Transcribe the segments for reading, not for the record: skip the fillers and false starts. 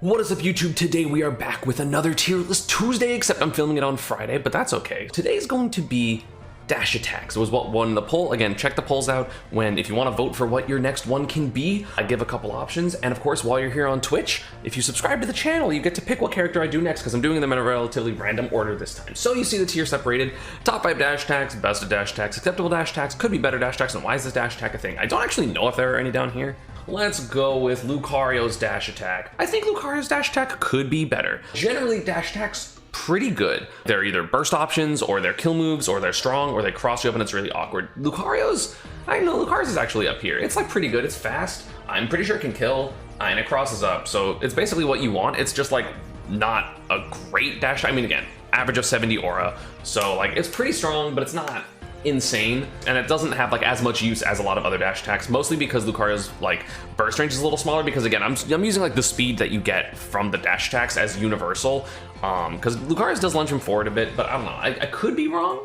What is up, YouTube? Today we are back with another tier list Tuesday, except I'm filming it on Friday, but that's okay. Today is going to be dash attacks. It was what won the poll. Again, check the polls out if you want to vote for what your next one can be. I give a couple options, and of course, while you're here on Twitch, if you subscribe to the channel, you get to pick what character I do next, because I'm doing them in a relatively random order this time. So you see the tier separated: top 5 dash attacks, best of dash attacks, acceptable dash attacks, could be better dash attacks, and why is this dash attack a thing? I don't actually know if there are any down here. Let's go with Lucario's dash attack. I think Lucario's dash attack could be better. Generally, dash attacks pretty good. They're either burst options, or they're kill moves, or they're strong, or they cross you up and it's really awkward. Lucario's, I know Lucario's is actually up here. It's like pretty good, it's fast. I'm pretty sure it can kill, and it crosses up. So it's basically what you want. It's just like not a great dash. I mean, again, average of 70 aura. So like it's pretty strong, but it's not insane, and it doesn't have like as much use as a lot of other dash attacks, mostly because Lucario's like burst range is a little smaller, because again I'm using like the speed that you get from the dash attacks as universal, because Lucario's does lunge him forward a bit, but I don't know, I could be wrong.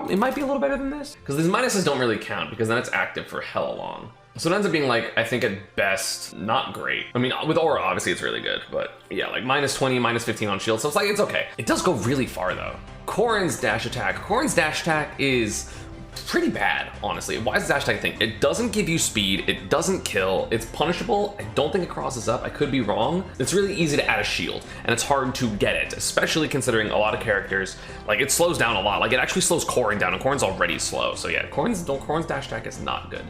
It might be a little better than this, because these minuses don't really count, because then it's active for hella long. So it ends up being like, I think at best, not great. I mean, with aura, obviously it's really good, but yeah, like minus 20, minus 15 on shield, so it's like, it's okay. It does go really far though. Corrin's dash attack. Corrin's dash attack is pretty bad, honestly. Why is the dash attack a thing? It doesn't give you speed, it doesn't kill, it's punishable. I don't think it crosses up, I could be wrong. It's really easy to add a shield, and it's hard to get it, especially considering a lot of characters, like it slows down a lot. Like it actually slows Corrin down, and Corrin's already slow. So yeah, Corrin's dash attack is not good.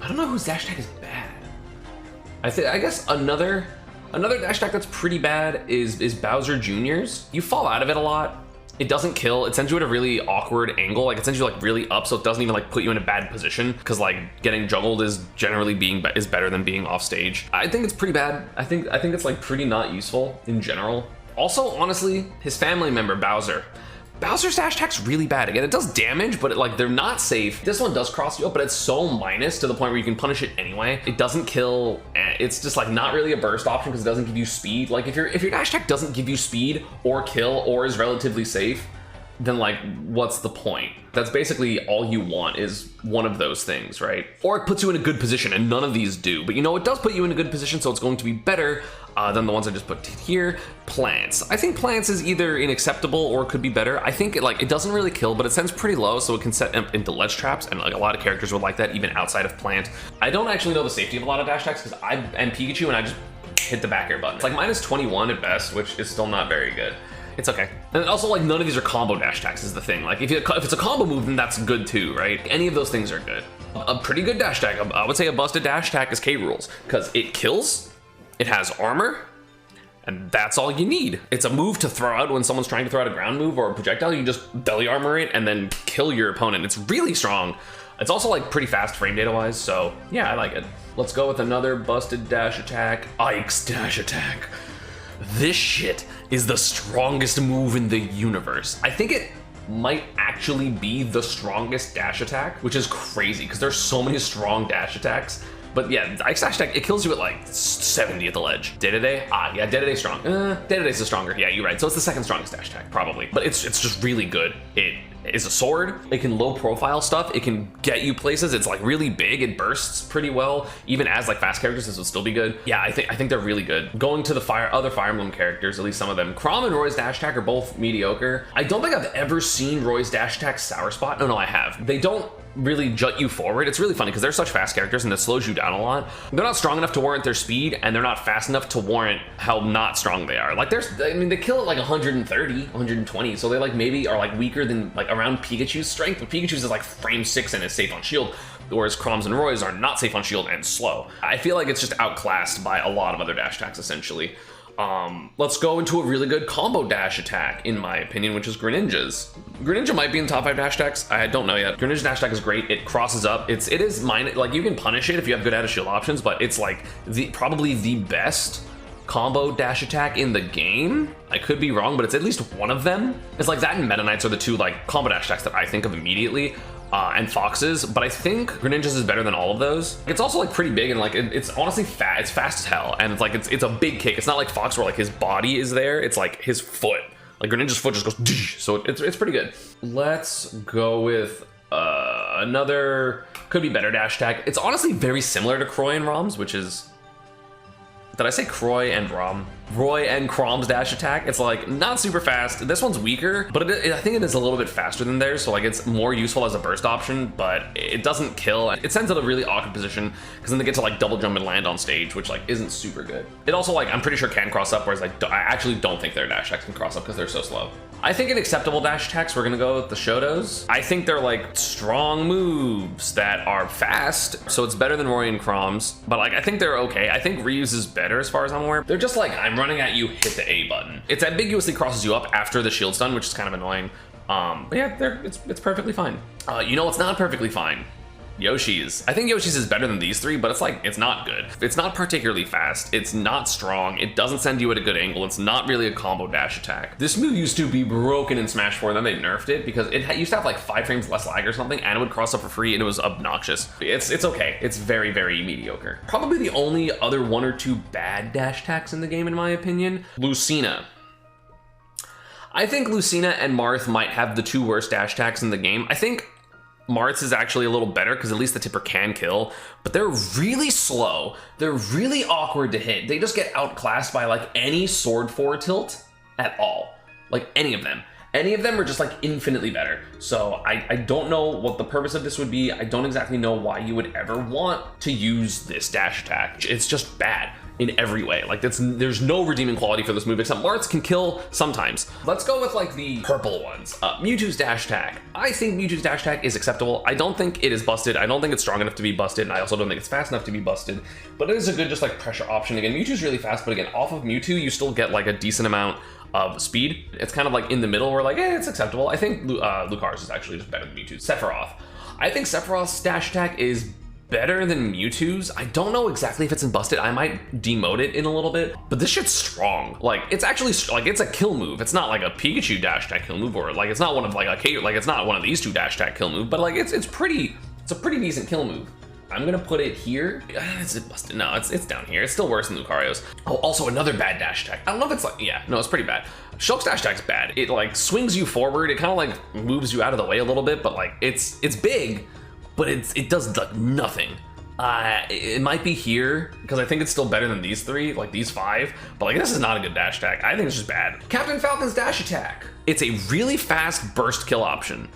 I don't know whose dash attack is bad. I guess another dash attack that's pretty bad is Bowser Jr.'s. You fall out of it a lot. It doesn't kill, it sends you at a really awkward angle, like it sends you like really up, so it doesn't even like put you in a bad position, because like getting juggled is generally better than being off stage. I think it's pretty bad. I think it's like pretty not useful in general. Also, honestly, his family member Bowser's dash attack's really bad. Again, it does damage, but they're not safe. This one does cross you up, but it's so minus to the point where you can punish it anyway. It doesn't kill, and it's just like not really a burst option because it doesn't give you speed. Like if your dash attack doesn't give you speed or kill or is relatively safe, then like what's the point? That's basically all you want, is one of those things, right? Or it puts you in a good position, and none of these do. But you know, it does put you in a good position, so it's going to be better than the ones I just put here. Plants. I think plants is either unacceptable or could be better. I think it doesn't really kill, but it sends pretty low, so it can set into ledge traps, and like a lot of characters would like that, even outside of plant. I don't actually know the safety of a lot of dash attacks, because I am Pikachu and I just hit the back air button. It's like minus 21 at best, which is still not very good. It's okay. And also, like, none of these are combo dash attacks is the thing. Like, if it's a combo move, then that's good too, right? Any of those things are good. A pretty good dash attack, I would say a busted dash attack is K-Rool's, because it kills, it has armor, and that's all you need. It's a move to throw out when someone's trying to throw out a ground move or a projectile. You just belly armor it and then kill your opponent. It's really strong. It's also like pretty fast frame data wise, so yeah, I like it. Let's go with another busted dash attack. Ike's dash attack. This shit is the strongest move in the universe. I think it might actually be the strongest dash attack, which is crazy because there's so many strong dash attacks. But yeah, Ike's dash attack, it kills you at like 70 at the ledge. Dedede? Yeah, Dedede's strong. Dedede's the stronger. Yeah, you're right. So it's the second strongest dash attack, probably. But it's just really good. It is a sword. It can low profile stuff. It can get you places. It's like really big. It bursts pretty well. Even as like fast characters, this would still be good. Yeah, I think they're really good. Going to the other Fire Emblem characters, at least some of them. Chrom and Roy's dash attack are both mediocre. I don't think I've ever seen Roy's dash attack Sour Spot. No, I have. They don't really jut you forward. It's really funny because they're such fast characters and it slows you down a lot. They're not strong enough to warrant their speed, and they're not fast enough to warrant how not strong they are. Like I mean, they kill at like 130, 120, so they like maybe are like weaker than like around Pikachu's strength, but Pikachu's is like frame 6 and is safe on shield, whereas Chrom's and Roy's are not safe on shield and slow. I feel like it's just outclassed by a lot of other dash attacks essentially. Let's go into a really good combo dash attack, in my opinion, which is Greninja's. Greninja might be in the top 5 dash attacks. I don't know yet. Greninja's dash attack is great. It crosses up. It is mine. Like you can punish it if you have good out of shield options, but it's like probably the best combo dash attack in the game. I could be wrong, but it's at least one of them. It's like that and Meta Knights are the two like combo dash attacks that I think of immediately. And Fox's, but I think Greninja's is better than all of those. It's also like pretty big, and like it's honestly fat. It's fast as hell, and it's like it's a big kick. It's not like Fox where like his body is there. It's like his foot. Like Greninja's foot just goes, so it's pretty good. Let's go with another could be better dash attack. It's honestly very similar to Croy and Rom's, which is, did I say Croy and Rom? Roy and Crom's dash attack. It's like not super fast. This one's weaker, but I think it is a little bit faster than theirs, so like it's more useful as a burst option, but it doesn't kill. It sends it a really awkward position because then they get to like double jump and land on stage, which like isn't super good. It also like I'm pretty sure can cross up, whereas I actually don't think their dash attacks can cross up because they're so slow. I think in acceptable dash attacks, we're gonna go with the Shotos. I think they're like strong moves that are fast, so it's better than Roy and Crom's, but like I think they're okay. I think Ryu's is better as far as I'm aware. They're just like, I'm running at you, hit the A button. It ambiguously crosses you up after the shield's done, which is kind of annoying. But yeah, it's perfectly fine. You know what's not perfectly fine? Yoshi's. I think Yoshi's is better than these three, but it's like, it's not good. It's not particularly fast. It's not strong. It doesn't send you at a good angle. It's not really a combo dash attack. This move used to be broken in Smash 4, then they nerfed it because it used to have like 5 frames less lag or something, and it would cross up for free, and it was obnoxious. It's okay. It's very, very mediocre. Probably the only other 1 or 2 bad dash attacks in the game, in my opinion. Lucina. I think Lucina and Marth might have the 2 worst dash attacks in the game. I think Marth's is actually a little better because at least the tipper can kill, but they're really slow. They're really awkward to hit. They just get outclassed by like any sword 4 tilt at all. Like any of them. Any of them are just like infinitely better. So I don't know what the purpose of this would be. I don't exactly know why you would ever want to use this dash attack. It's just bad in every way. Like there's no redeeming quality for this move except Marth's can kill sometimes. Let's go with like the purple ones. Mewtwo's dash attack. I think Mewtwo's dash attack is acceptable. I don't think it is busted. I don't think it's strong enough to be busted, and I also don't think it's fast enough to be busted, but it is a good just like pressure option. Again, Mewtwo's really fast, but again, off of Mewtwo, you still get like a decent amount of speed. It's kind of like in the middle where like, it's acceptable. I think Lucario's is actually just better than Mewtwo. Sephiroth. I think Sephiroth's dash attack is better than Mewtwo's. I don't know exactly if it's in busted. I might demote it in a little bit, but this shit's strong. Like it's actually like it's a kill move. It's not like a Pikachu dash attack kill move, or like it's not one of like a like it's not one of these 2 dash attack kill move, but like it's a pretty decent kill move. I'm gonna put it here. Is it busted? No, it's down here. It's still worse than Lucario's. Oh, also another bad dash attack. I don't know if it's like, yeah, no, it's pretty bad. Shulk's dash attack's bad. It like swings you forward. It kind of like moves you out of the way a little bit, but like it's big, but it does like nothing. It might be here because I think it's still better than these 3, like these 5, but like this is not a good dash attack. I think it's just bad. Captain Falcon's dash attack. It's a really fast burst kill option.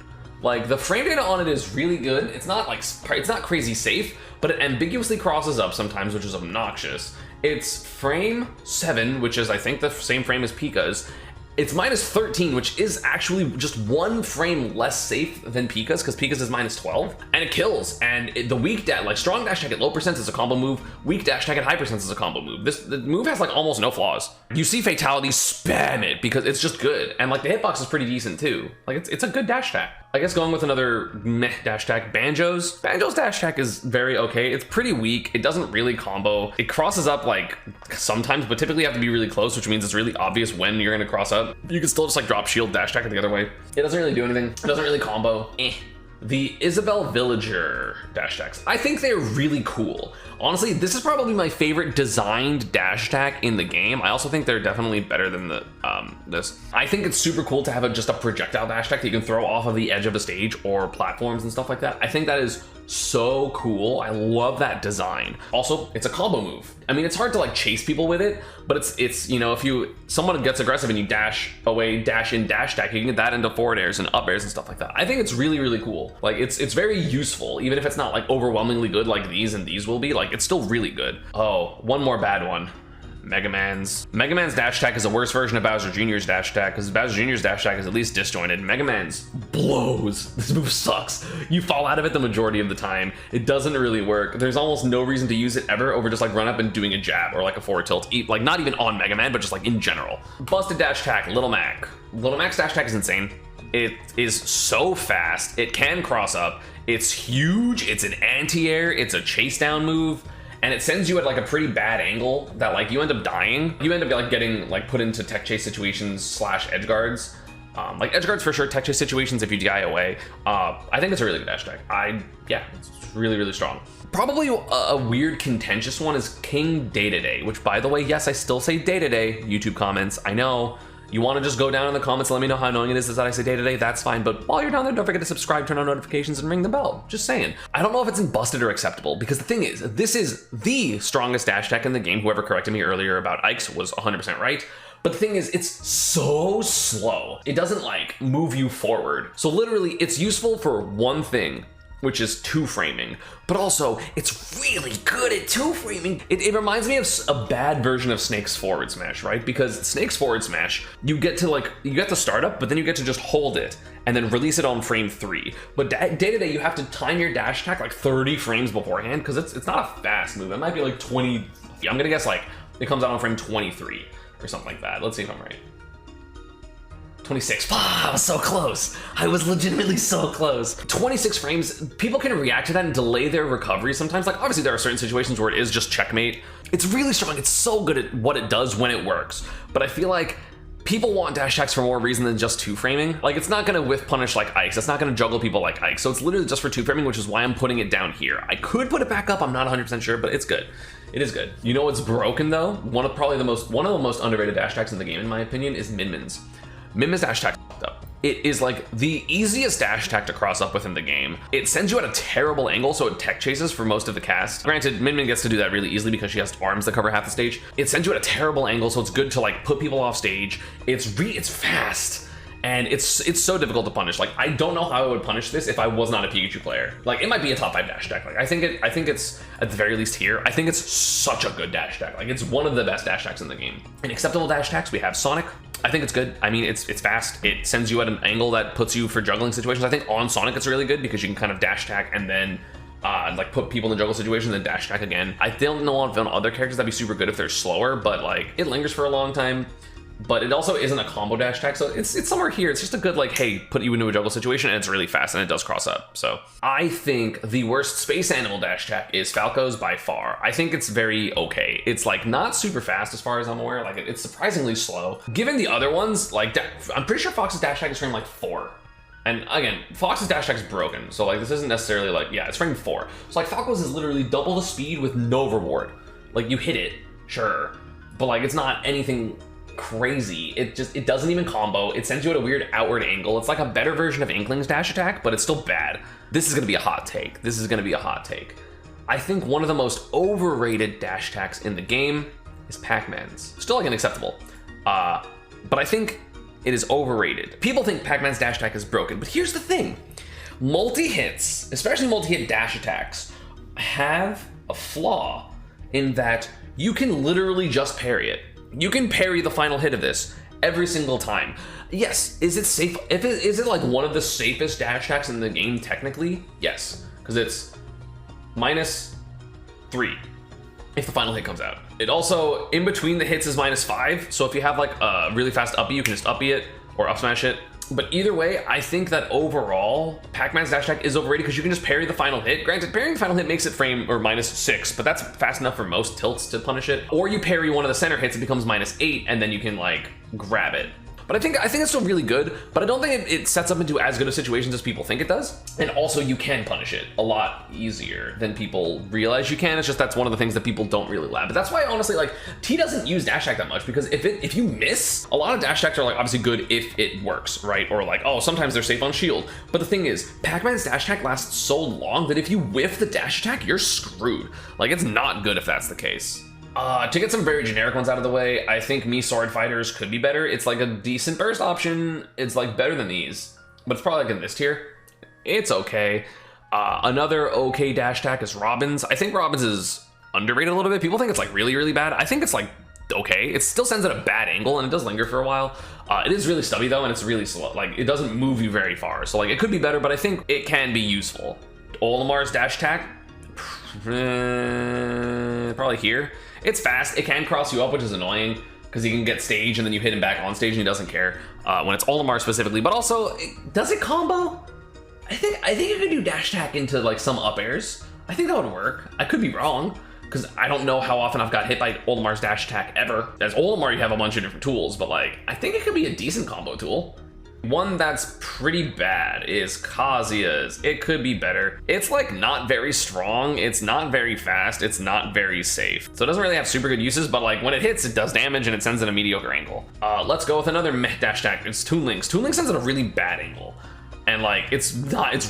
Like the frame data on it is really good. It's not like, it's not crazy safe, but it ambiguously crosses up sometimes, which is obnoxious. It's frame 7, which is I think the same frame as Pika's. It's minus 13, which is actually just 1 frame less safe than Pika's, because Pika's is minus 12, and it kills. And the weak dash, like strong dash attack at low percents is a combo move, weak dash attack at high percents is a combo move. The move has like almost no flaws. You see Fatality, spam it because it's just good, and like the hitbox is pretty decent too. Like it's a good dash attack. I guess going with another meh dash attack, Banjo's dash attack is very okay. It's pretty weak. It doesn't really combo. It crosses up like sometimes, but typically you have to be really close, which means it's really obvious when you're gonna cross up. You can still just like drop shield dash attack the other way. It doesn't really do anything. It doesn't really combo. The Isabel Villager dash attacks. I think they're really cool. Honestly, this is probably my favorite designed dash attack in the game. I also think they're definitely better than this. I think it's super cool to have just a projectile dash attack that you can throw off of the edge of a stage or platforms and stuff like that. I think that is so cool. I love that design. Also, it's a combo move. I mean, it's hard to like chase people with it, but it's you know, if someone gets aggressive and you dash away, dash in, dash attack, you can get that into forward airs and up airs and stuff like that. I think it's really, really cool. Like it's very useful, even if it's not like overwhelmingly good like these and these will be. Like it's still really good. Oh, one more bad one. Mega Man's dash attack is a worse version of Bowser Jr.'s dash attack because Bowser Jr.'s dash attack is at least disjointed. Mega Man's blows. This move sucks. You fall out of it the majority of the time. It doesn't really work. There's almost no reason to use it ever over just like run up and doing a jab or like a forward tilt. Like not even on Mega Man, but just like in general. Busted dash attack, Little Mac. Little Mac's dash attack is insane. It is so fast. It can cross up. It's huge. It's an anti-air. It's a chase down move. And it sends you at like a pretty bad angle that like you end up dying. You end up like getting like put into tech chase situations / edge guards. Like edge guards for sure, tech chase situations if you DI away. I think it's a really good dash attack. Yeah, it's really, really strong. Probably a weird contentious one is King Dedede, which by the way, yes, I still say Dedede, YouTube comments. I know, You want to just go down in the comments and let me know how annoying it is that I say Dedede, that's fine. But while you're down there, don't forget to subscribe, turn on notifications, and ring the bell. Just saying. I don't know if it's in busted or acceptable, because the thing is, this is the strongest dash attack in the game. Whoever corrected me earlier about Ike's was 100% right. But the thing is, it's so slow. It doesn't like move you forward. So literally, it's useful for one thing, which is two-framing, but also it's really good at two-framing. It reminds me of a bad version of Snake's forward smash, right? Because Snake's forward smash, you get the startup, but then you get to just hold it and then release it on frame 3. But Dedede, you have to time your dash attack like 30 frames beforehand, because it's not a fast move. It might be like 20, I'm gonna guess like it comes out on frame 23 or something like that. Let's see if I'm right. 26. I was so close. I was legitimately so close. 26 frames, people can react to that and delay their recovery sometimes. Like, obviously there are certain situations where it is just checkmate. It's really strong. It's so good at what it does when it works. But I feel like people want dash attacks for more reason than just two-framing. Like, it's not gonna whiff punish like Ike's. It's not gonna juggle people like Ike. So it's literally just for two-framing, which is why I'm putting it down here. I could put it back up. I'm not 100% sure, but it's good. It is good. You know what's broken though? One of the most underrated dash attacks in the game, in my opinion, is Min-Min's. Min-Min's dash attack is fucked up. It is like the easiest dash attack to cross up within the game. It sends you at a terrible angle, so it tech chases for most of the cast. Granted, Min-Min gets to do that really easily because she has arms that cover half the stage. It sends you at a terrible angle, so it's good to like put people off stage. It's fast. And it's so difficult to punish. Like, I don't know how I would punish this if I was not a Pikachu player. Like, it might be a top 5 dash attack. Like, I think it's at the very least here. I think it's such a good dash attack. Like, it's one of the best dash attacks in the game. In acceptable dash attacks, we have Sonic. I think it's good. I mean, it's fast. It sends you at an angle that puts you for juggling situations. I think on Sonic it's really good because you can kind of dash attack and then like put people in the juggle situation and then dash attack again. I don't know if on other characters that'd be super good if they're slower, but like it lingers for a long time. But it also isn't a combo dash attack, so it's somewhere here. It's just a good, like, hey, put you into a juggle situation, and it's really fast, and it does cross up. So I think the worst space animal dash attack is Falco's by far. I think it's very okay. It's, like, not super fast as far as I'm aware. Like, it's surprisingly slow. Given the other ones, like, I'm pretty sure Fox's dash attack is frame, like, 4. And again, Fox's dash attack is broken, so, like, this isn't necessarily, like, yeah, it's frame 4. So, like, Falco's is literally double the speed with no reward. Like, you hit it, sure, but, like, it's not anything crazy. It doesn't even combo. It sends you at a weird outward angle. It's like a better version of Inkling's dash attack, but it's still bad. This is gonna be a hot take. I think one of the most overrated dash attacks in the game is Pac-Man's. Still like unacceptable, but I think it is overrated. People think Pac-Man's dash attack is broken, but here's the thing. Multi-hits, especially multi-hit dash attacks, have a flaw in that you can literally just parry it. You can parry the final hit of this every single time. Yes, is it safe? Is it like one of the safest dash attacks in the game technically? Yes, because it's -3 if the final hit comes out. It also, in between the hits is -5, so if you have like a really fast uppy, you can just uppy it or up smash it. But either way, I think that overall, Pac-Man's dash attack is overrated because you can just parry the final hit. Granted, parrying the final hit makes it frame or -6, but that's fast enough for most tilts to punish it. Or you parry one of the center hits, it becomes -8, and then you can like grab it. But I think it's still really good, but I don't think it sets up into as good of situations as people think it does. And also you can punish it a lot easier than people realize you can. It's just that's one of the things that people don't really lab. But that's why honestly, like, T doesn't use dash attack that much, because if you miss, a lot of dash attacks are like obviously good if it works, right? Or like, oh, sometimes they're safe on shield. But the thing is, Pac-Man's dash attack lasts so long that if you whiff the dash attack, you're screwed. Like, it's not good if that's the case. To get some very generic ones out of the way, I think Me Sword Fighters could be better. It's like a decent burst option. It's like better than these, but it's probably like in this tier. It's okay. Another okay dash attack is Robin's. I think Robin's is underrated a little bit. People think it's like really, really bad. I think it's like okay. It still sends at a bad angle and it does linger for a while. It is really stubby though, and it's really slow. Like, it doesn't move you very far. So like, it could be better, but I think it can be useful. Olimar's dash attack, probably here. It's fast, it can cross you up, which is annoying, because he can get stage and then you hit him back on stage and he doesn't care when it's Olimar specifically, but also, does it combo? I think you could do dash attack into like some up airs. I think that would work. I could be wrong, because I don't know how often I've got hit by Olimar's dash attack ever. As Olimar, you have a bunch of different tools, but like, I think it could be a decent combo tool. One that's pretty bad is Kazuya's. It could be better. It's like not very strong, it's not very fast, it's not very safe. So it doesn't really have super good uses, but like when it hits, it does damage and it sends in a mediocre angle. Let's go with another meh dash attack. It's Toon Link's. Toon Link sends in a really bad angle. And like, it's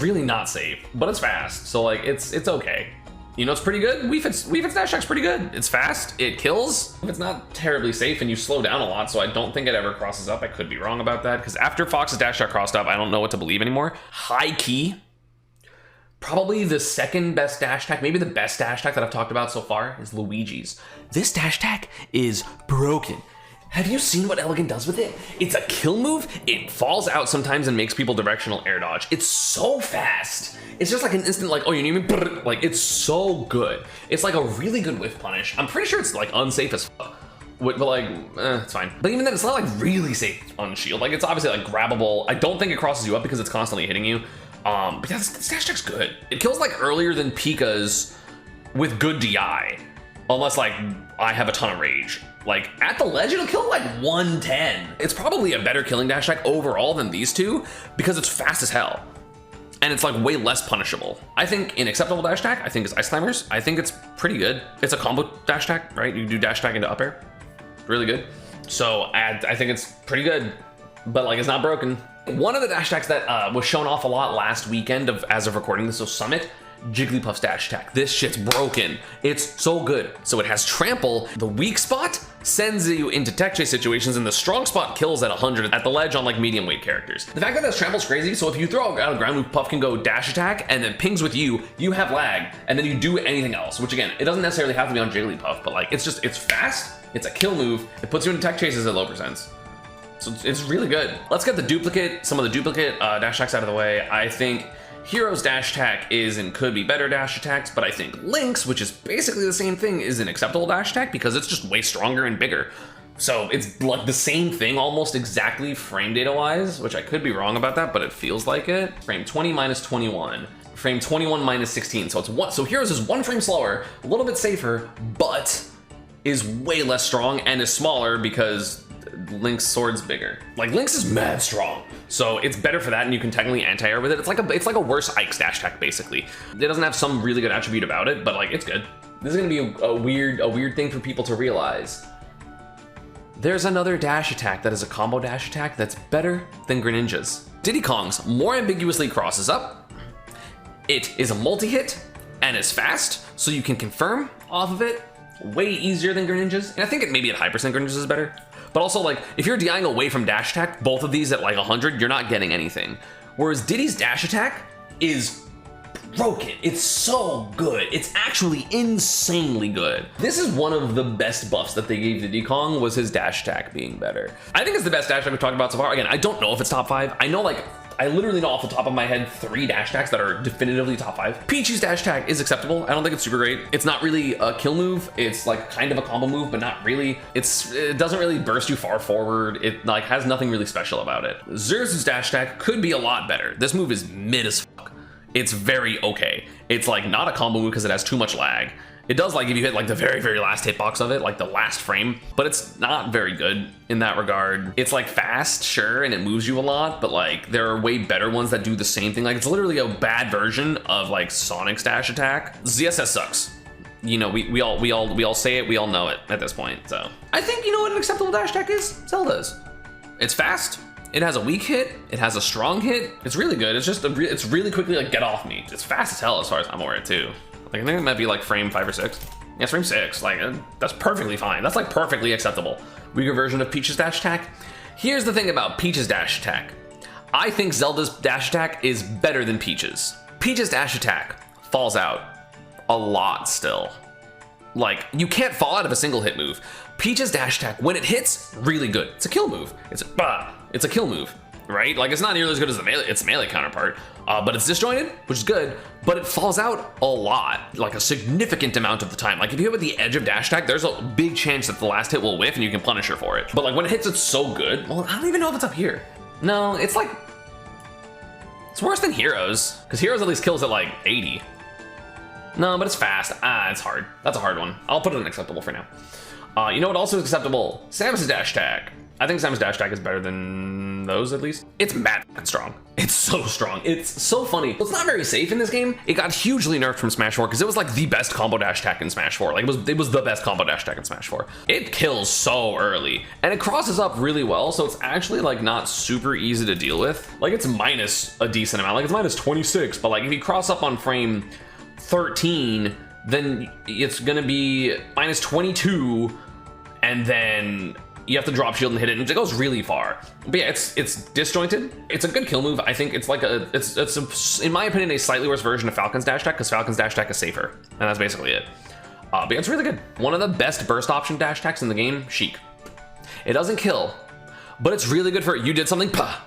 really not safe, but it's fast. So like, it's okay. You know, it's pretty good. Wii Fit's dash attack's pretty good. It's fast, it kills. It's not terribly safe and you slow down a lot, so I don't think it ever crosses up. I could be wrong about that, because after Fox's dash attack crossed up, I don't know what to believe anymore. High key, probably the second best dash attack, maybe the best dash attack that I've talked about so far is Luigi's. This dash attack is broken. Have you seen what Elegant does with it? It's a kill move, it falls out sometimes and makes people directional air dodge. It's so fast. It's just like an instant like, oh, you need me? Like, it's so good. It's like a really good whiff punish. I'm pretty sure it's like unsafe as fuck. But like, it's fine. But even then, it's not like really safe on shield. Like, it's obviously like grabbable. I don't think it crosses you up because it's constantly hitting you. But yeah, this dash attack's good. It kills like earlier than Pika's with good DI. Unless like I have a ton of rage. Like at the ledge, it'll kill like 110. It's probably a better killing dash attack overall than these two because it's fast as hell. And it's like way less punishable. I think an acceptable dash attack, I think is Ice Climbers. I think it's pretty good. It's a combo dash attack, right? You do dash attack into up air. Really good. So I think it's pretty good, but like it's not broken. One of the dash attacks that was shown off a lot last weekend as of recording this, so Summit, Jigglypuff's dash attack. This shit's broken. It's so good. So it has trample. The weak spot sends you into tech chase situations, and the strong spot kills at 100 at the ledge on like medium weight characters. The fact that that's trample's crazy. So if you throw out a ground move, Puff can go dash attack and then pings with you, you have lag, and then you do anything else, which again, it doesn't necessarily have to be on Jigglypuff, but like it's fast, it's a kill move, it puts you into tech chases at low percents. So it's really good. Let's get some of the duplicate dash attacks out of the way. I think Hero's dash attack is and could be better dash attacks, but I think Link's, which is basically the same thing, is an acceptable dash attack because it's just way stronger and bigger. So it's like the same thing almost exactly frame data wise, which I could be wrong about that, but it feels like it. Frame 20 minus 21, frame 21 minus 16. So it's one. So Hero's is 1 frame slower, a little bit safer, but is way less strong and is smaller because Link's sword's bigger. Like Link's is mad strong, so it's better for that, and you can technically anti-air with it. It's like a worse Ike's dash attack basically. It doesn't have some really good attribute about it, but like it's good. This is gonna be a weird thing for people to realize. There's another dash attack that is a combo dash attack that's better than Greninja's. Diddy Kong's more ambiguously crosses up. It is a multi-hit and is fast, so you can confirm off of it way easier than Greninja's. And I think it maybe at high percent Greninja's is better. But also, like, if you're DIing away from dash attack, both of these at like 100, you're not getting anything. Whereas Diddy's dash attack is broken. It's so good. It's actually insanely good. This is one of the best buffs that they gave Diddy Kong, was his dash attack being better. I think it's the best dash attack we've talked about so far. Again, I don't know if it's top 5. I know, like, I literally know off the top of my head 3 dash attacks that are definitively top 5. Peachy's dash attack is acceptable. I don't think it's super great. It's not really a kill move. It's like kind of a combo move, but not really. It doesn't really burst you far forward. It like has nothing really special about it. Zerzu's dash attack could be a lot better. This move is mid as fuck. It's very okay. It's like not a combo move because it has too much lag. It does like if you hit like the very last hitbox of it, like the last frame, but it's not very good in that regard. It's like fast, sure, and it moves you a lot, but like there are way better ones that do the same thing. Like it's literally a bad version of like Sonic's dash attack. ZSS sucks. You know, we all say it, we all know it at this point. So I think you know what an acceptable dash attack is? Zelda's. It's fast. It has a weak hit. It has a strong hit. It's really good. It's just it's really quickly like get off me. It's fast as hell as far as I'm aware too. Like, I think it might be like frame 5 or 6. Yeah, it's frame 6. Like, that's perfectly fine. That's like perfectly acceptable. Weaker version of Peach's dash attack. Here's the thing about Peach's dash attack. I think Zelda's dash attack is better than Peach's. Peach's dash attack falls out a lot still. Like, you can't fall out of a single hit move. Peach's dash attack, when it hits, really good. It's a kill move. It's a kill move, right? Like, it's not nearly as good as its melee counterpart, but it's disjointed, which is good, but it falls out a lot, like a significant amount of the time. Like if you hit with the edge of dash attack, there's a big chance that the last hit will whiff and you can punish her for it. But like when it hits, it's so good. Well, I don't even know if it's up here. No, it's like, it's worse than Heroes, because Heroes at least kills at like 80. No, but it's fast. It's hard. That's a hard one. I'll put it in acceptable for now. You know what also is acceptable? Samus' dash attack. I think Samus' dash attack is better than those at least. It's mad strong. It's so strong. It's so funny. It's not very safe in this game. It got hugely nerfed from Smash 4 because it was like the best combo dash attack in Smash 4. Like it was the best combo dash attack in Smash 4. It kills so early and it crosses up really well. So it's actually like not super easy to deal with. Like it's minus a decent amount. Like it's minus 26, but like if you cross up on frame 13, then it's gonna be minus 22, and then you have to drop shield and hit it, and it goes really far. But yeah, it's disjointed. It's a good kill move. I think it's like in my opinion, a slightly worse version of Falcon's dash attack because Falcon's dash attack is safer, and that's basically it. But yeah, it's really good. One of the best burst option dash attacks in the game, Sheik. It doesn't kill, but it's really good for you did something, pah.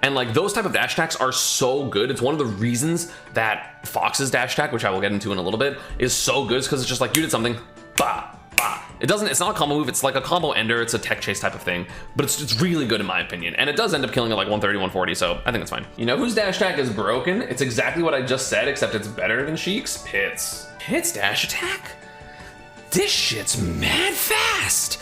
And like those type of dash attacks are so good. It's one of the reasons that Fox's dash attack, which I will get into in a little bit, is so good because it's just like you did something, bah, bah. It's not a combo move, it's like a combo ender, it's a tech chase type of thing, but it's really good in my opinion. And it does end up killing at like 130, 140, so I think it's fine. You know whose dash attack is broken? It's exactly what I just said, except it's better than Sheik's. Pit's. Pit's dash attack? This shit's mad fast.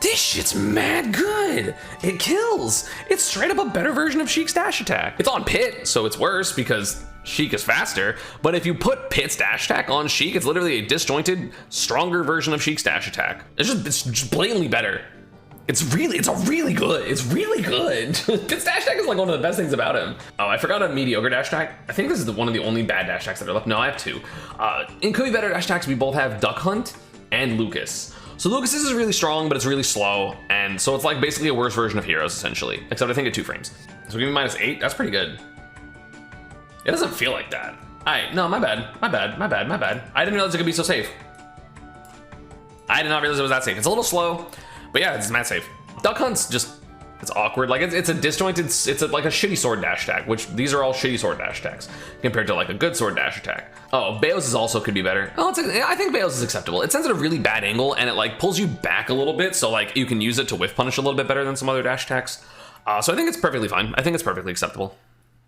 This shit's mad good. It kills. It's straight up a better version of Sheik's dash attack. It's on Pit, so it's worse because Sheik is faster, but if you put Pit's dash attack on Sheik, it's literally a disjointed, stronger version of Sheik's dash attack. It's just blatantly better. It's really good. It's really good. Pit's dash attack is like one of the best things about him. Oh, I forgot a mediocre dash attack. I think this is one of the only bad dash attacks that are left. No, I have two. In could be better dash attacks, we both have Duck Hunt and Lucas. So Lucas's is really strong, but it's really slow, and so it's like basically a worse version of Heroes, essentially. Except I think at 2 frames. So give me minus 8, that's pretty good. It doesn't feel like that. Alright, no, my bad. I didn't realize it could be so safe. I did not realize it was that safe. It's a little slow, but yeah, it's mad safe. Duck Hunt's just, it's awkward. Like it's a disjointed, like a shitty sword dash attack, which these are all shitty sword dash attacks compared to like a good sword dash attack. Oh, Baeos is also could be better. Oh, I think Baeos is acceptable. It sends at a really bad angle and it like pulls you back a little bit, so like you can use it to whiff punish a little bit better than some other dash attacks. So I think it's perfectly fine. I think it's perfectly acceptable.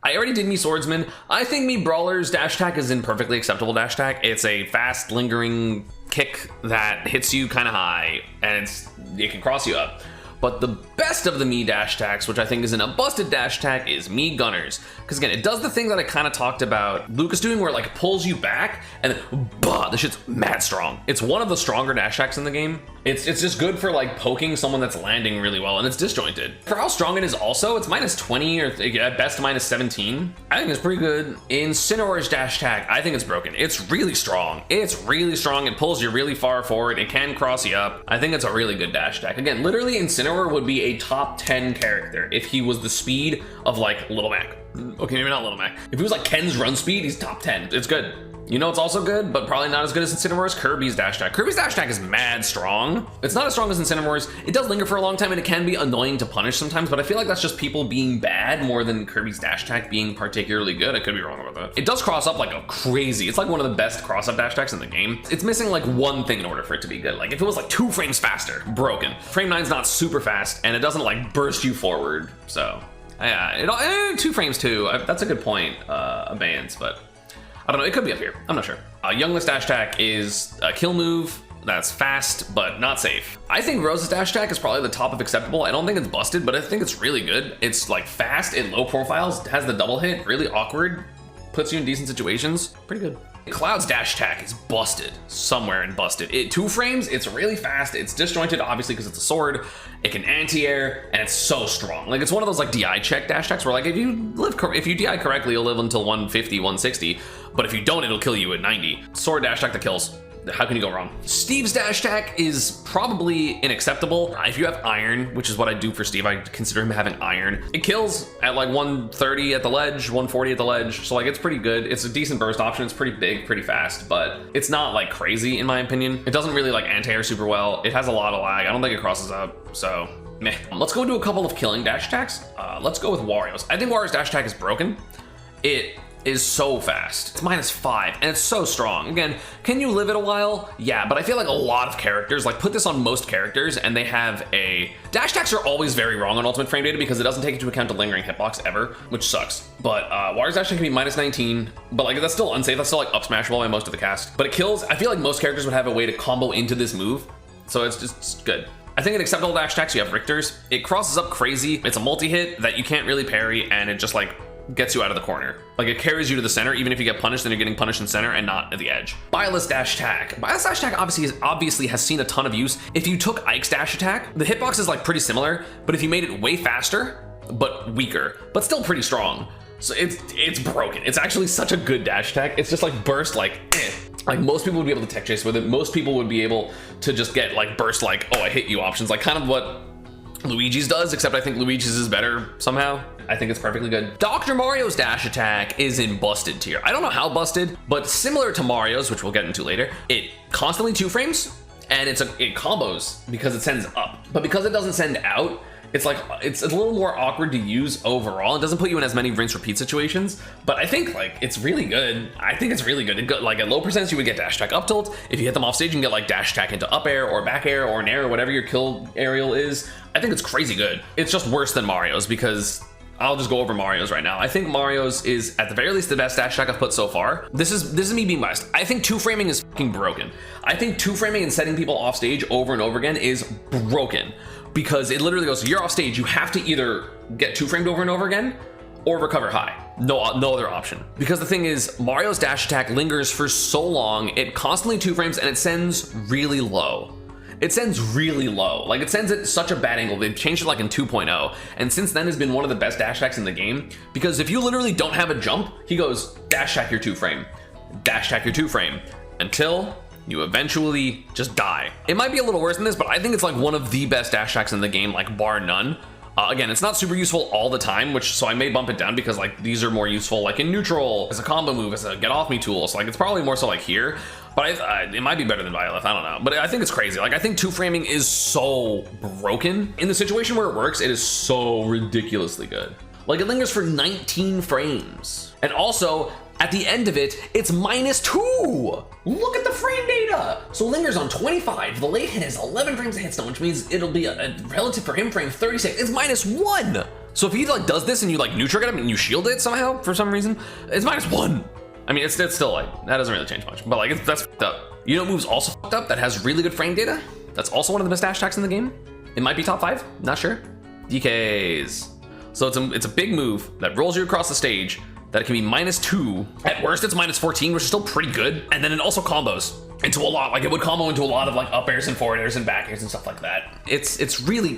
I already did me Swordsman. I think me Brawler's dash attack is in perfectly acceptable dash attack. It's a fast, lingering kick that hits you kind of high, and it can cross you up. But the best of the me dash attacks, which I think is in a busted dash attack, is me Gunners. Because again, it does the thing that I kind of talked about Lucas doing, where it like pulls you back, and then, bah, this shit's mad strong. It's one of the stronger dash attacks in the game. It's just good for like poking someone that's landing really well, and it's disjointed. For how strong it is also, it's minus 20 or at best minus 17. I think it's pretty good. In Cinnawar's dash attack, I think it's broken. It's really strong. It's really strong. It pulls you really far forward. It can cross you up. I think it's a really good dash attack. Again, literally Incineroar would be a top 10 character if he was the speed of like Little Mac. Okay, maybe not Little Mac. If he was like Ken's run speed, he's top 10. It's good. You know it's also good, but probably not as good as Incineroar's? Kirby's dash attack. Kirby's dash attack is mad strong. It's not as strong as Incineroar's. It does linger for a long time and it can be annoying to punish sometimes, but I feel like that's just people being bad more than Kirby's dash attack being particularly good. I could be wrong about that. It does cross up like a crazy. It's like one of the best cross up dash attacks in the game. It's missing like one thing in order for it to be good. Like if it was like 2 frames faster, broken. Frame 9's not super fast and it doesn't like burst you forward. So yeah, 2 frames too. That's a good point, Abeyance, but I don't know, it could be up here, I'm not sure. Youngless dash attack is a kill move that's fast, but not safe. I think Rose's dash attack is probably the top of acceptable. I don't think it's busted, but I think it's really good. It's like fast, it low profiles, has the double hit, really awkward, puts you in decent situations, pretty good. Cloud's dash attack is busted, somewhere in busted. 2 frames, it's really fast, it's disjointed, obviously because it's a sword, it can anti-air, and it's so strong. Like it's one of those like DI check dash attacks where like if you DI correctly, you'll live until 150, 160, but if you don't, it'll kill you at 90. Sword dash attack that kills. How can you go wrong? Steve's dash attack is probably unacceptable. If you have iron, which is what I do for Steve, I consider him having iron. It kills at like 130 at the ledge, 140 at the ledge. So like it's pretty good. It's a decent burst option. It's pretty big, pretty fast, but it's not like crazy in my opinion. It doesn't really like anti-air super well. It has a lot of lag. I don't think it crosses up, so meh. Let's go into a couple of killing dash attacks. Let's go with Wario's. I think Wario's dash attack is broken. It is so fast. It's minus 5 and it's so strong. Again, can you live it a while? Yeah, but I feel like a lot of characters, like put this on most characters and they have a... Dash attacks are always very wrong on Ultimate Frame Data because it doesn't take into account the lingering hitbox ever, which sucks. But Wario's dash attack can be minus 19, but like that's still unsafe. That's still like up smashable by most of the cast. But it kills. I feel like most characters would have a way to combo into this move. So it's just good. I think in acceptable dash attacks, you have Richter's. It crosses up crazy. It's a multi-hit that you can't really parry, and it just like gets you out of the corner. Like it carries you to the center. Even if you get punished, then you're getting punished in center and not at the edge. Byless dash attack. Byless dash attack obviously has seen a ton of use. If you took Ike's dash attack, the hitbox is like pretty similar, but if you made it way faster, but weaker, but still pretty strong. So it's broken. It's actually such a good dash attack. It's just like burst like Like most people would be able to tech chase with it. Most people would be able to just get like burst like, oh, I hit you options, like kind of what Luigi's does, except I think Luigi's is better somehow. I think it's perfectly good. Dr. Mario's dash attack is in busted tier. I don't know how busted, but similar to Mario's, which we'll get into later, it constantly 2-frames and it combos because it sends up. But because it doesn't send out, it's like, it's a little more awkward to use overall. It doesn't put you in as many rinse repeat situations, but I think like it's really good. I think it's really good. Like at low percents, you would get dash attack up tilt. If you hit them off stage, you can get like dash attack into up air or back air or nair or whatever your kill aerial is. I think it's crazy good. It's just worse than Mario's because I'll just go over Mario's right now. I think Mario's is at the very least the best dash attack I've put so far. This is me being biased. I think 2-framing is fucking broken. I think 2-framing and setting people off stage over and over again is broken. Because it literally goes, you're off stage, you have to either get 2-framed over and over again or recover high. No other option. Because the thing is, Mario's dash attack lingers for so long, it constantly 2-frames and it sends really low. It sends really low. Like it sends at such a bad angle. They've changed it like in 2.0. And since then has been one of the best dash attacks in the game. Because if you literally don't have a jump, he goes, dash attack your 2-frame, dash attack your 2-frame, until you eventually just die. It might be a little worse than this, but I think it's like one of the best dash attacks in the game, like bar none. Again, it's not super useful all the time, so I may bump it down because like these are more useful like in neutral, as a combo move, as a get off me tool. So like it's probably more so like here, but it might be better than Violet, I don't know. But I think it's crazy. Like I think 2-framing is so broken. In the situation where it works, it is so ridiculously good. Like it lingers for 19 frames. And also, at the end of it, it's -2. Look at the frame data. So lingers on 25. The late hit is 11 frames a hit stone, which means it'll be a relative for him frame 36. It's -1. So if he like does this and you like neutral get him and you shield it somehow for some reason, it's -1. I mean, it's still like, that doesn't really change much, but like that's fucked up. You know what move's also fucked up that has really good frame data? That's also one of the best dash attacks in the game. It might be top 5, not sure. DKs. So it's a big move that rolls you across the stage, that it can be -2. At worst, it's -14, which is still pretty good. And then it also combos into a lot, like it would combo into a lot of like up airs and forward airs and back airs and stuff like that. It's really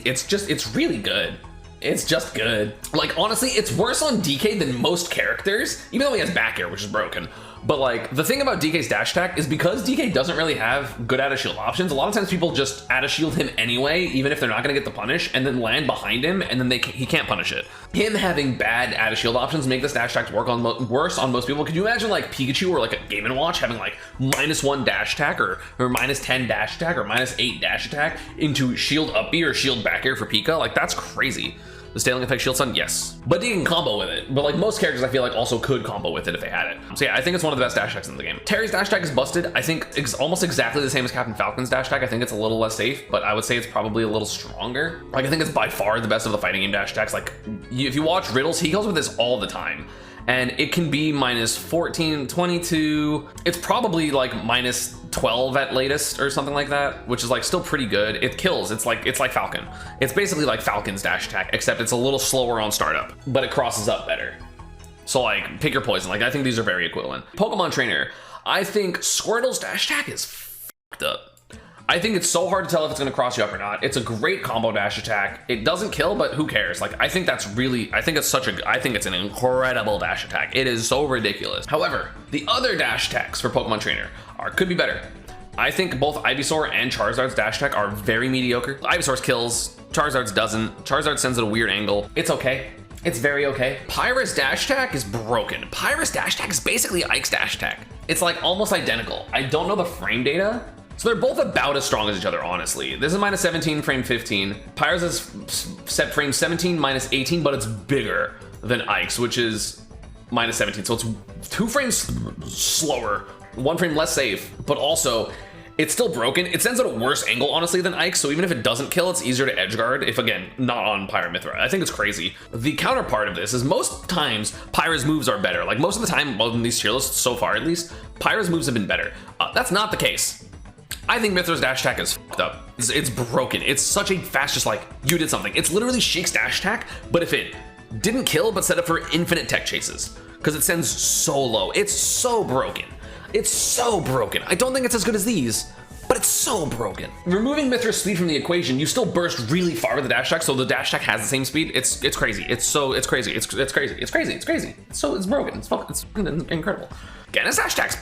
good. It's just good. Like honestly, it's worse on DK than most characters, even though he has back air, which is broken. But like the thing about DK's dash attack is because DK doesn't really have good out of shield options, a lot of times people just out of shield him anyway, even if they're not gonna get the punish, and then land behind him, and then he can't punish it. Him having bad out of shield options make this dash attack work on worse on most people. Could you imagine like Pikachu or like a Game & Watch having like -1 dash attack or -10 dash attack or -8 dash attack into shield up B or shield back air for Pika? Like that's crazy. The scaling effect shield stun, yes. But you can combo with it. But like most characters I feel like also could combo with it if they had it. So yeah, I think it's one of the best dash attacks in the game. Terry's dash attack is busted. I think it's almost exactly the same as Captain Falcon's dash attack. I think it's a little less safe, but I would say it's probably a little stronger. Like I think it's by far the best of the fighting game dash attacks. Like if you watch Riddles, he goes with this all the time. And it can be -14, 22. It's probably like -12 at latest or something like that, which is like still pretty good. It kills. It's like Falcon. It's basically like Falcon's dash attack, except it's a little slower on startup, but it crosses up better. So like pick your poison. Like I think these are very equivalent. Pokemon Trainer. I think Squirtle's dash attack is fucked up. I think it's so hard to tell if it's going to cross you up or not. It's a great combo dash attack. It doesn't kill, but who cares? Like, I think it's an incredible dash attack. It is so ridiculous. However, the other dash attacks for Pokemon Trainer could be better. I think both Ivysaur and Charizard's dash attack are very mediocre. Ivysaur's kills, Charizard's doesn't. Charizard sends at a weird angle. It's okay. It's very okay. Pyra's dash attack is broken. Pyra's dash attack is basically Ike's dash attack. It's like almost identical. I don't know the frame data, so they're both about as strong as each other, honestly. This is -17, frame 15. Pyra's is set frame 17, -18, but it's bigger than Ike's, which is -17. So it's 2 frames slower, 1 frame less safe, but also it's still broken. It sends at a worse angle, honestly, than Ike's. So even if it doesn't kill, it's easier to edge guard if, again, not on Pyra Mythra. I think it's crazy. The counterpart of this is most times Pyra's moves are better. Like most of the time, well, in these tier lists so far at least, Pyra's moves have been better. That's not the case. I think Mythra's dash attack is fucked up. It's broken. It's such a fast, just like, you did something. It's literally Sheik's dash attack, but if it didn't kill, but set up for infinite tech chases, because it sends so low. It's so broken. It's so broken. I don't think it's as good as these, but it's so broken. Removing Mythra's speed from the equation, you still burst really far with the dash attack, so the dash attack has the same speed. It's crazy. It's crazy. It's crazy. It's broken. It's incredible. Ganon's dash attack's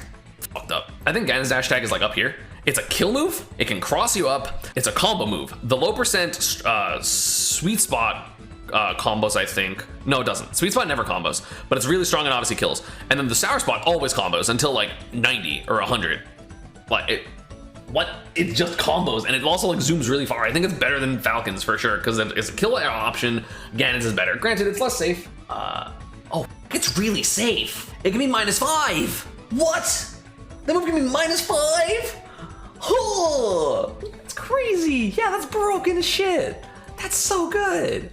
fucked up. I think Ganon's dash attack is like up here. It's a kill move. It can cross you up. It's a combo move. The low percent sweet spot combos, I think. No, it doesn't. Sweet spot never combos, but it's really strong and obviously kills. And then the sour spot always combos until like 90 or 100. Like it just combos, and it also like zooms really far. I think it's better than Falcon's for sure, because it's a kill option. Ganon's is better. Granted, it's less safe. Oh, it's really safe. It can be -5. What? That move can be -5? Oh, that's crazy. Yeah, that's broken as shit. That's so good.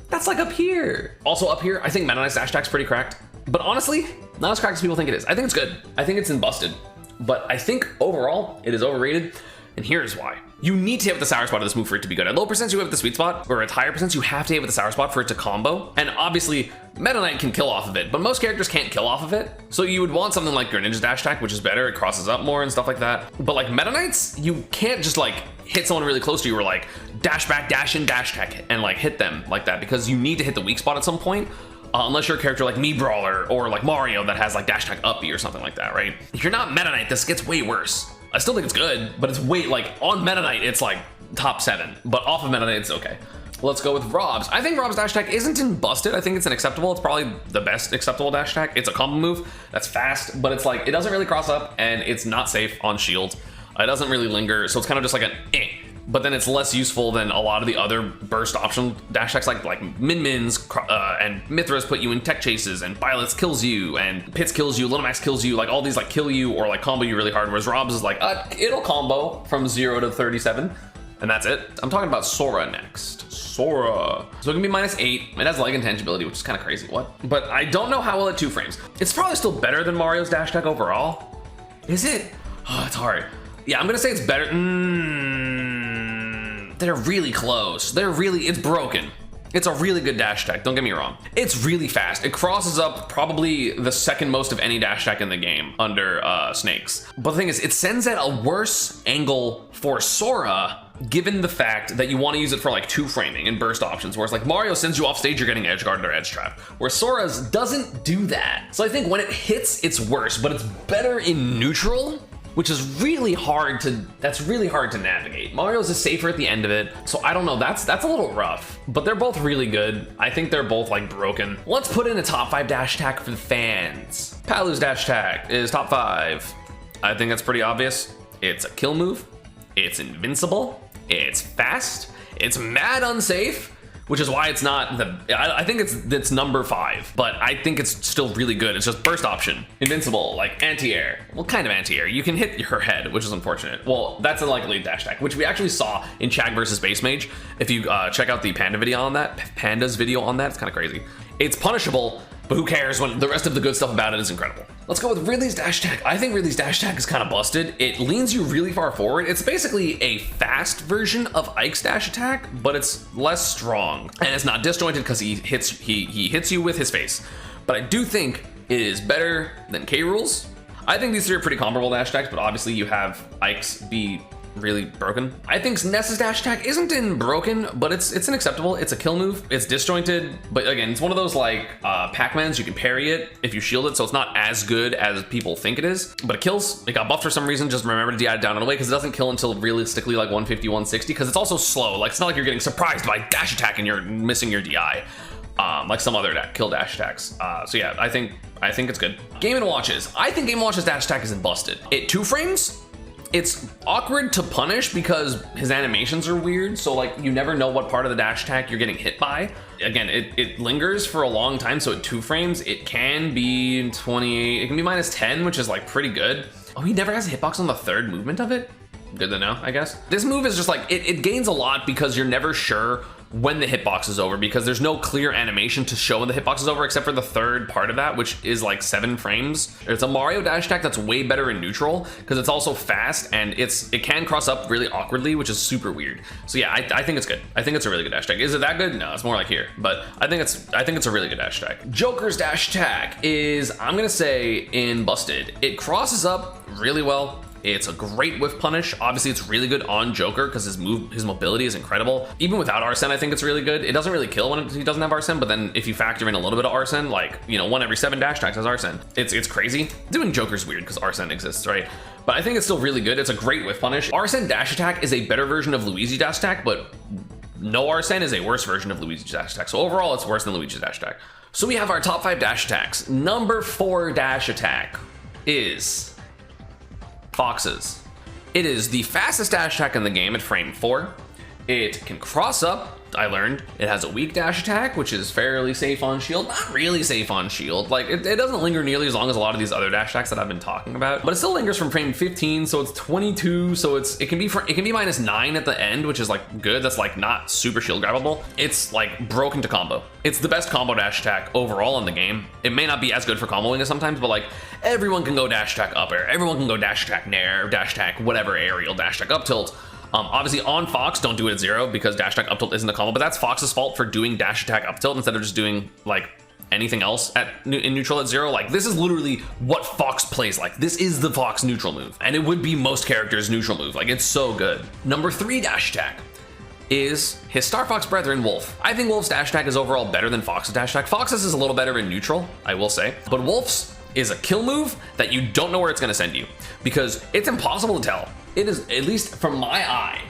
That's like up here. Also up here, I think Meta Knight's dash attack's pretty cracked. But honestly, not as cracked as people think it is. I think it's good. I think it's in busted. But I think overall, it is overrated. And here's why. You need to hit with the sour spot of this move for it to be good. At low percents, you have the sweet spot, or at higher percents, you have to hit with the sour spot for it to combo. And obviously, Meta Knight can kill off of it, but most characters can't kill off of it. So you would want something like Greninja's dash attack, which is better. It crosses up more and stuff like that. But like Meta Knights, you can't just like hit someone really close to you or like dash back, dash in, dash attack, and like hit them like that, because you need to hit the weak spot at some point. Unless you're a character like Mii Brawler or like Mario that has like dash attack up B or something like that, right? If you're not Meta Knight, this gets way worse. I still think it's good, but it's way, like, on Meta Knight, it's like top 7, but off of Meta Knight, it's okay. Let's go with Rob's. I think Rob's dash attack isn't in busted. I think it's an acceptable. It's probably the best acceptable dash attack. It's a combo move that's fast, but it's like, it doesn't really cross up, and it's not safe on shield. It doesn't really linger, so it's kind of just like an eh. But then it's less useful than a lot of the other burst option dash attacks like Min-Mins and Mythra's put you in tech chases, and Violet's kills you, and Pitts kills you, Little Max kills you, like all these like kill you or like combo you really hard, whereas Rob's is like, it'll combo from 0 to 37, and that's it. I'm talking about Sora next. Sora. So it can be -8. It has leg intangibility, which is kind of crazy. What? But I don't know how well it 2 frames. It's probably still better than Mario's dash attack overall. Is it? Oh, it's hard. Yeah, I'm gonna say it's better. They're really close. It's broken. It's a really good dash attack, don't get me wrong. It's really fast. It crosses up probably the second most of any dash attack in the game under Snakes. But the thing is, it sends at a worse angle for Sora, given the fact that you want to use it for like 2 framing and burst options, whereas like Mario sends you off stage, you're getting edge guarded or edge trap, where Sora's doesn't do that. So I think when it hits, it's worse, but it's better in neutral, which is really hard to navigate. Mario's is safer at the end of it, so I don't know, that's a little rough, but they're both really good. I think they're both like broken. Let's put in a top 5 dash attack for the fans. Palu's dash attack is top 5. I think that's pretty obvious. It's a kill move, it's invincible, it's fast, it's mad unsafe, which is why it's not I think it's number 5, but I think it's still really good. It's just burst option, invincible, like anti-air. Well, kind of anti-air. You can hit her head, which is unfortunate. Well, that's a likely dash attack, which we actually saw in Chag versus Base Mage. If you check out the Panda video on that, Panda's video on that, it's kind of crazy. It's punishable, but who cares when the rest of the good stuff about it is incredible. Let's go with Ridley's dash attack. I think Ridley's dash attack is kind of busted. It leans you really far forward. It's basically a fast version of Ike's dash attack, but it's less strong. And it's not disjointed because he hits you with his face. But I do think it is better than K-Rool's. I think these 3 are pretty comparable dash attacks, but obviously you have Ike's be really broken. I think Ness's dash attack isn't in broken, but it's an acceptable. It's a kill move. It's disjointed, but again, it's one of those like Pac-Mans. You can parry it if you shield it, so it's not as good as people think it is, but it kills. It got buffed for some reason. Just remember to DI it down and away, because it doesn't kill until realistically like 150, 160, because it's also slow. Like, it's not like you're getting surprised by dash attack and you're missing your DI. Like some other kill dash attacks. So yeah, I think it's good. Game & Watch's. I think Game & Watch's dash attack isn't busted. It 2 frames. It's awkward to punish because his animations are weird, so like you never know what part of the dash attack you're getting hit by. Again, it lingers for a long time, so at 2 frames, it can be 28, it can be -10, which is like pretty good. Oh, he never has a hitbox on the 3rd movement of it? Good to know, I guess. This move is just like, it gains a lot because you're never sure when the hitbox is over, because there's no clear animation to show when the hitbox is over except for the third part of that, which is like 7 frames. It's a Mario dash attack that's way better in neutral because it's also fast and it can cross up really awkwardly, which is super weird. So yeah, I think it's good. I think it's a really good dash attack. Is it that good? No, it's more like here, but I think it's a really good dash attack. Joker's dash attack is, I'm gonna say, in Busted. It crosses up really well. It's a great whiff punish. Obviously, it's really good on Joker because his mobility is incredible. Even without Arsene, I think it's really good. It doesn't really kill when he doesn't have Arsene, but then if you factor in a little bit of Arsene, like, you know, 1 every 7 dash attacks has Arsene. It's crazy. Doing Joker's weird because Arsene exists, right? But I think it's still really good. It's a great whiff punish. Arsene dash attack is a better version of Luigi's dash attack, but no Arsene is a worse version of Luigi's dash attack. So overall, it's worse than Luigi's dash attack. So we have our top 5 dash attacks. Number 4 dash attack is Fox's. It is the fastest dash attack in the game at frame 4. It can cross up, I learned. It has a weak dash attack, which is fairly safe on shield. Not really safe on shield. Like, it doesn't linger nearly as long as a lot of these other dash attacks that I've been talking about. But it still lingers from frame 15, so it's 22. So it can be -9 at the end, which is like good. That's like not super shield grabbable. It's like broken to combo. It's the best combo dash attack overall in the game. It may not be as good for comboing as sometimes, but like everyone can go dash attack up air. Everyone can go dash attack nair, dash attack whatever, aerial, dash attack up tilt. Obviously on Fox, don't do it at 0 because dash attack up tilt isn't a combo, but that's Fox's fault for doing dash attack up tilt instead of just doing like anything else in neutral at 0. Like, this is literally what Fox plays like. This is the Fox neutral move, and it would be most characters' neutral move. Like, it's so good. Number 3 dash attack is his Star Fox brethren, Wolf. I think Wolf's dash attack is overall better than Fox's dash attack. Fox's is a little better in neutral, I will say, but Wolf's is a kill move that you don't know where it's gonna send you because it's impossible to tell. It is, at least from my eye,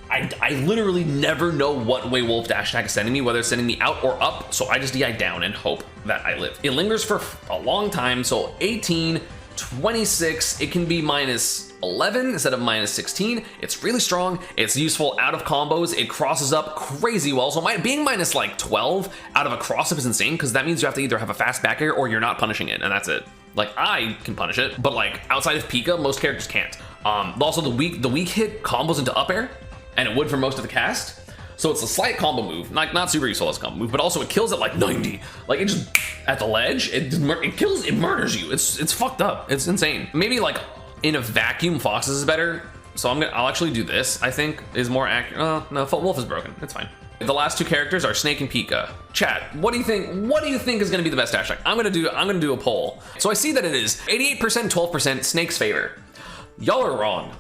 I literally never know what way Wolf dash attack is sending me, whether it's sending me out or up, so I just DI down and hope that I live. It lingers for a long time, so 18, 26, it can be -11 instead of -16. It's really strong. It's useful out of combos. It crosses up crazy well, so being -12 out of a cross up is insane because that means you have to either have a fast back air or you're not punishing it, and that's it. Like, I can punish it, but like outside of Pika, most characters can't. Also, the weak hit combos into up air, and it would for most of the cast. So it's a slight combo move, not super useful as a combo move, but also it kills at like 90. Like, it just at the ledge, it murders you. It's fucked up. It's insane. Maybe like in a vacuum, Fox's is better. So I'll actually do this. I think is more accurate. No, Wolf is broken. It's fine. The last 2 characters are Snake and Pika. Chat, what do you think? What do you think is going to be the best dash attack? I'm gonna do a poll. So I see that it is 88%, 12% Snake's favor. Y'all are wrong.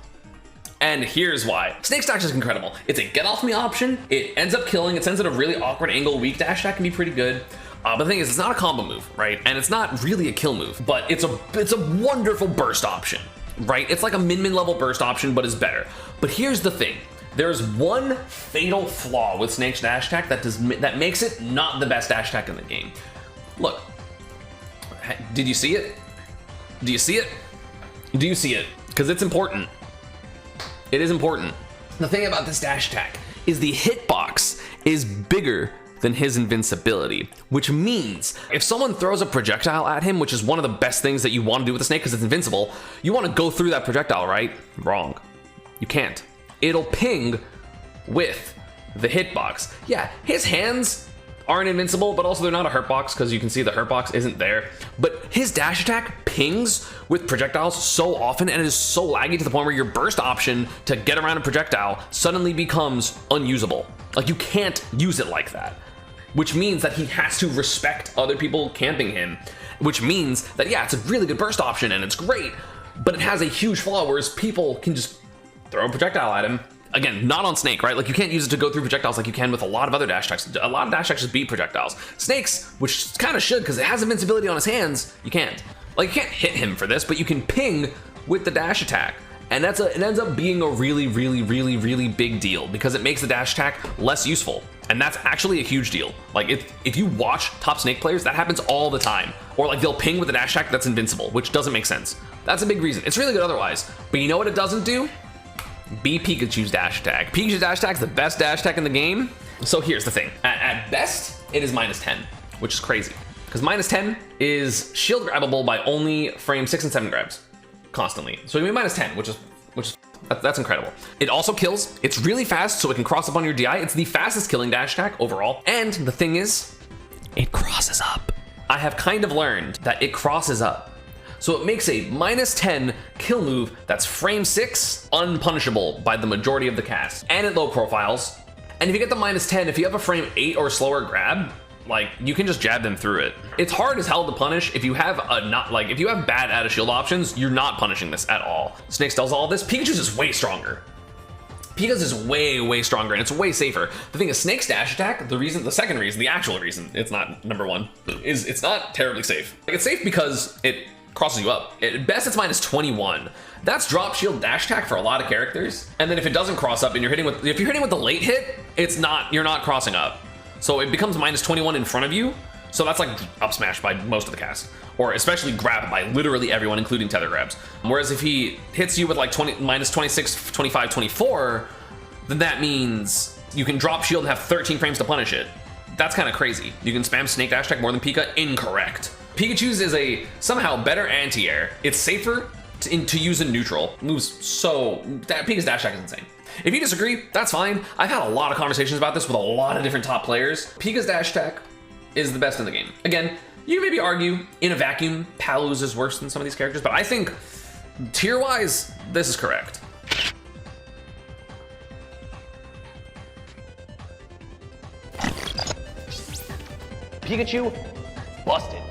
And here's why. Snake's dash is incredible. It's a get off me option. It ends up killing. It sends at a really awkward angle. Weak dash attack can be pretty good. But the thing is, it's not a combo move, right? And it's not really a kill move, but it's a wonderful burst option, right? It's like a min level burst option, but it's better. But here's the thing. There's one fatal flaw with Snake's dash attack that makes it not the best dash attack in the game. Look, did you see it? Do you see it? Do you see it? Because it's important. It is important. The thing about this dash attack is the hitbox is bigger than his invincibility, which means if someone throws a projectile at him, which is one of the best things that you want to do with the Snake because it's invincible, you want to go through that projectile, right? Wrong. You can't. It'll ping with the hitbox. Yeah, his hands aren't invincible, but also they're not a hurt box because you can see the hurt box isn't there. But his dash attack pings with projectiles so often and it is so laggy to the point where your burst option to get around a projectile suddenly becomes unusable. Like, you can't use it like that, which means that he has to respect other people camping him, which means that, yeah, it's a really good burst option and it's great, but it has a huge flaw, whereas people can just throw a projectile at him. Again, not on Snake, right? Like, you can't use it to go through projectiles like you can with a lot of other dash attacks. A lot of dash attacks just beat projectiles. Snake's, which kind of should because it has invincibility on his hands, you can't. Like, you can't hit him for this, but you can ping with the dash attack. And it ends up being a really, really, really, really big deal because it makes the dash attack less useful. And that's actually a huge deal. Like, if you watch top Snake players, that happens all the time. Or like, they'll ping with a dash attack that's invincible, which doesn't make sense. That's a big reason. It's really good otherwise. But you know what it doesn't do? Be Pikachu's dash attack. Pikachu's dash attack is the best dash attack in the game. So here's the thing. At best, it is -10, which is crazy. Because -10 is shield grabbable by only frame 6 and 7 grabs constantly. So you mean -10, which is That's incredible. It also kills. It's really fast, so it can cross up on your DI. It's the fastest killing dash attack overall. And the thing is, it crosses up. I have kind of learned that it crosses up. So it makes a -10 kill move that's frame 6 unpunishable by the majority of the cast. And it low profiles. And if you get the -10, if you have a frame 8 or slower grab, like, you can just jab them through it. It's hard as hell to punish. If you have if you have bad out of shield options, you're not punishing this at all. Snakes does all this. Pikachu's is way stronger. Pika's is way stronger, and it's way safer. The thing is, Snake's dash attack, the second reason, the actual reason, it's not number one, is it's not terribly safe. Like, it's safe because it crosses you up. At best, it's -21. That's drop shield dash attack for a lot of characters. And then if it doesn't cross up and if you're hitting with the late hit, you're not crossing up. So it becomes -21 in front of you. So that's like up smash by most of the cast, or especially grab by literally everyone, including tether grabs. Whereas if he hits you with like -26, 25, 24, then that means you can drop shield and have 13 frames to punish it. That's kind of crazy. You can spam Snake dash attack more than Pika. Incorrect. Pikachu's is a somehow better anti-air. It's safer to use in neutral. Moves Pika's dash attack is insane. If you disagree, that's fine. I've had a lot of conversations about this with a lot of different top players. Pika's dash attack is the best in the game. Again, you can maybe argue in a vacuum, Palu's is worse than some of these characters, but I think tier-wise, this is correct. Pikachu busted.